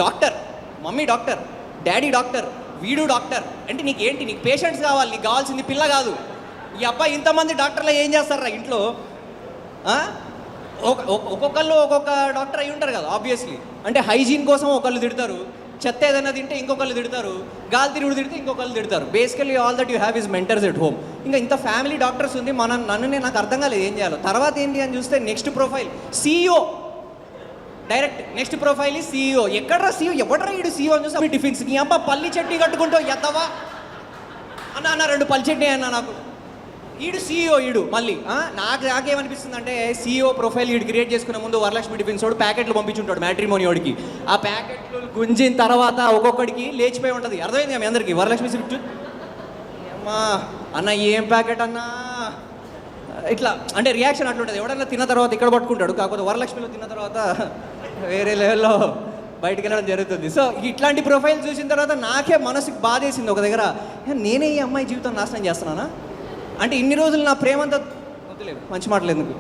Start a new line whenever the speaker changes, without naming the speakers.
Doctor, mummy doctor, daddy doctor, వీడు doctor. అంటే నీకేంటి, నీకు పేషెంట్స్ కావాలి, నీకు కావాల్సింది పిల్ల కాదు. ఈ అబ్బాయి ఇంతమంది డాక్టర్లు ఏం చేస్తారా ఇంట్లో? ఒక్కొక్కళ్ళు ఒక్కొక్క డాక్టర్ అయి ఉంటారు కదా ఆబ్వియస్లీ. అంటే హైజీన్ కోసం ఒకళ్ళు తిడతారు, చెత్త ఏదైనా తింటే ఇంకొకళ్ళు తిడతారు, గాలి తిరుగుడు తిడితే ఇంకొకళ్ళు తిడతారు. Basically all that you have is mentors at home. ఇంకా ఇంత ఫ్యామిలీ డాక్టర్స్ ఉంది, నాకు అర్థం కాలేదు ఏం చేయాలో. తర్వాత ఏంటి అని చూస్తే next profile CEO, direct next profile ఈ CEO. ఎక్కడ్రా CEO, ఎవడరా ఈడు CEO అని చూస్తే టిఫిన్స్. నీ అబ్బా పల్లి చట్నీ కట్టుకుంటూ ఎద్దవా అన్న 2 పల్లి చట్నీ అన్న నాకు. ఈడు CEO ఈడు మళ్ళీ నాకేమనిపిస్తుంది అంటే CEO ప్రొఫైల్ ఈడు క్రియేట్ చేసుకునే ముందు వరలక్ష్మి టిఫిన్స్ వాడు ప్యాకెట్లు పంపించుంటాడు మ్యాట్రిమోని వాడికి. ఆ ప్యాకెట్లు గుంజిన తర్వాత ఒక్కొక్కడికి లేచిపోయి ఉంటుంది. అర్థమైంది మీ అందరికీ? వరలక్ష్మి స్క్రిప్ట్ అమ్మా అన్న ఏం ప్యాకెట్ అన్నా ఇట్లా అంటే రియాక్షన్ అట్లుంటుంది. ఎవడన్నా తిన్న తర్వాత ఇక్కడ పట్టుకుంటాడు, కాకపోతే వరలక్ష్మిలో తిన్న తర్వాత వేరే లెవెల్లో బయటికి వెళ్ళడం జరుగుతుంది. సో ఇట్లాంటి ప్రొఫైల్ చూసిన తర్వాత నాకే మనసుకి బాధేసింది ఒక దగ్గర. నేనే ఈ అమ్మాయి జీవితం నాశనం చేస్తున్నానా అంటే ఇన్ని రోజులు నా ప్రేమంతా వద్దులేదు, మంచి మాటలు ఎందుకు.